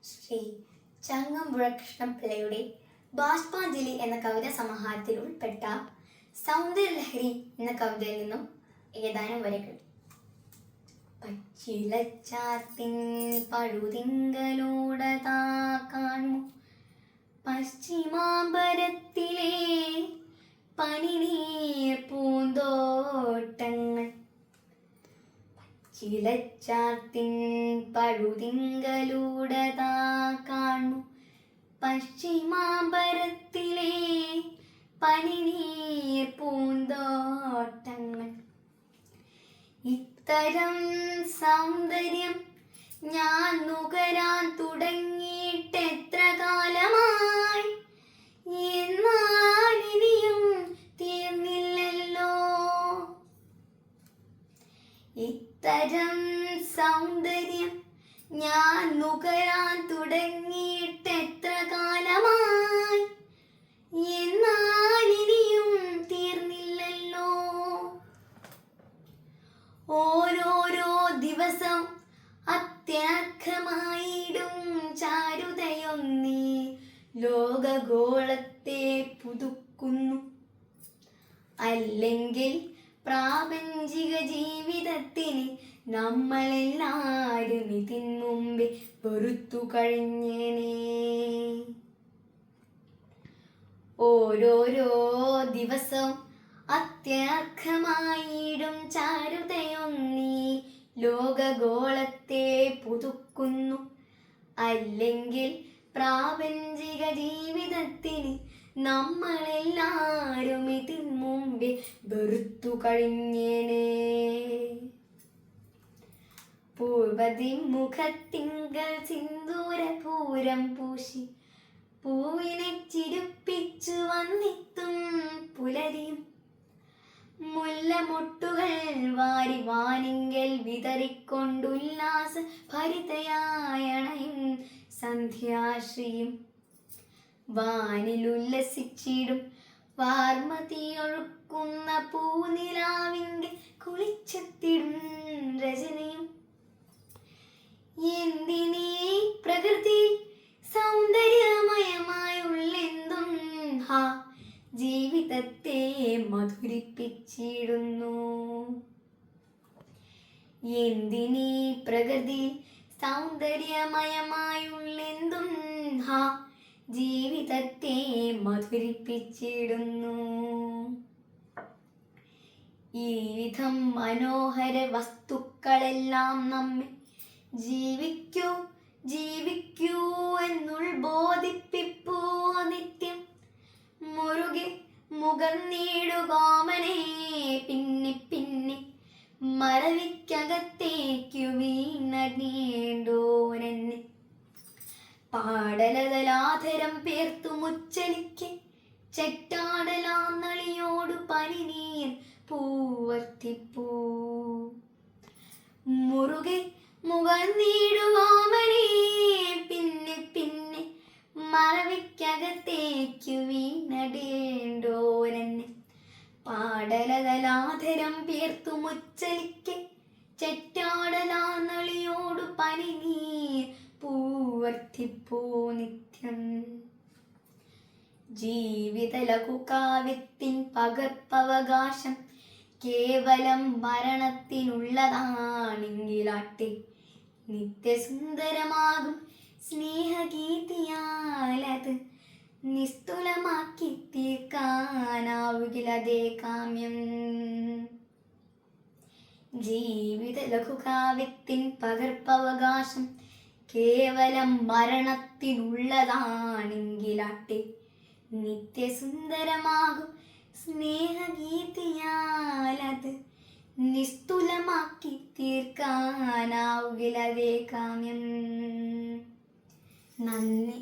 ശ്രീ ചങ്ങമ്പുഴ കൃഷ്ണപിള്ളയുടെ ബാഷ്പാഞ്ജലി എന്ന കവിതാ സമാഹാരത്തിൽ ഉൾപ്പെട്ട സൗന്ദര്യലഹരി എന്ന കവിതയിൽ നിന്നും ഏതാനും വരികൾ. പച്ചിലച്ചാത്തിൻ പഴുതിങ്കലോടതാ കാണു പശ്ചിമാമ്പരത്തിലെ പനിനീർ പൂന്തോട്ടങ്ങൾ. ചിലച്ചാത്തിൻ പഴുതിങ്കലൂടതാ കാണു പശ്ചിമാമ്പരത്തിലെ പനിനീർ പൂന്തോട്ടങ്ങൾ. ഇത്തരം സൗന്ദര്യം ഞാൻ നുകരാൻ തുടങ്ങിയിട്ട് എത്ര കാലമായി, എന്നാൽ ഇനിയും തീർന്നില്ലല്ലോ. ഇത്തരം സൗന്ദര്യം ഞാൻ നുകരാൻ തുടങ്ങിയിട്ട് എത്ര കാലമായി, എന്നാൽ ഇനിയും തീർന്നില്ലല്ലോ. ഓരോരോ ദിവസം അത്യർഘമായിടും ചാരുതയൊന്നീ ലോകഗോളത്തെ പുതുക്കുന്നു. അല്ലെങ്കിൽ പ്രാപഞ്ചിക ജീവിതത്തിന് നമ്മളെല്ലാവരും ഇതിന് മുമ്പേ വെറുത്തു കഴിഞ്ഞേനെ. ഓരോരോ ദിവസവും അത്യർഘമായിടും ചാരുതയൊന്നീ ലോകഗോളത്തെ പുതുക്കുന്നു. അല്ലെങ്കിൽ പ്രാപഞ്ചിക ജീവിതത്തിന് നമ്മളെല്ലാവരും ഇതിന് മുമ്പേ വെറുത്തു കഴിഞ്ഞേനെ. പൂർവതിമുഖത്തിങ്കൽ സിന്ദൂരപൂരം പൂശി പൂവിനെ ചിരിപ്പിച്ചു വന്നിത്തും പുലരിയും. മുല്ലമൊട്ടുകൾ വാരി വാനിങ്കൽ വിതറിക്കൊണ്ടുല്ലാസ ഭരിതയായണയും സന്ധ്യാശ്രീയും. വാനിലുല്ലസിച്ചിടും വാർമതിയൊഴുക്കുന്ന പൂനിലാവിങ്കൽ കുളിച്ചെത്തിടും രചനയും. എന്തിനീ പ്രകൃതി സൗന്ദര്യമയമായുള്ളെന്തും ഹാ ജീവിതത്തെ മധുരിപ്പിച്ചിടുന്നു. എന്തിനീ പ്രകൃതി സൗന്ദര്യമയമായുള്ളെന്തും ഹാ ജീവിതത്തെ മധുരിപ്പിച്ചിടുന്നു. ഈ വിധം മനോഹര വസ്തുക്കളെല്ലാം നമ്മെ ജീവിക്കൂ ജീവിക്കൂ എന്നുൾബോധിപ്പിപ്പൂ നിത്യം. മുറുകെ മുഖന്നീടുകോമനെ പിന്നെ പിന്നെ മറവിക്കകത്തേക്കു വീണേണ്ടോനെന്നെ. പാടലതലാധരം പേർത്തു മുച്ചലിക്ക് ചെറ്റാടലാം നളിയോടു പനിനീർ പൂവർത്തിപ്പൂ. മുറുകെ മുഖന്നീടുകോമനെ പിന്നെ പിന്നെ മറവിക്കകത്തേക്കു വീണേണ്ടോനെന്നെ. പാടലതലാധരം പേർത്തു മുച്ചലിക്ക് ചെറ്റാടലാം നളിയോടു പനിനീർ പൂവർത്തിപ്പൂ നിത്യം. ജീവിത ലഘുകാവ്യത്തിൻ പകർപ്പവകാശം കേവലം മരണത്തിനുള്ളതാണെങ്കിലാട്ടെ, നിത്യസുന്ദരമാകും സ്നേഹഗീതിയാലത് നിസ്തുലമാക്കി തീർക്കാനാവുകിലതേ കാമ്യം. ജീവിത ലഘുകാവ്യത്തിൻ പകർപ്പവകാശം കേവലം മരണത്തിനുള്ളതാണെങ്കിലാട്ടെ, നിത്യസുന്ദരമാകും സ്നേഹഗീതിയാലത് നിസ്തുലമാക്കി തീർക്കാനാവുകിലതേ കാമ്യം. നന്ദി.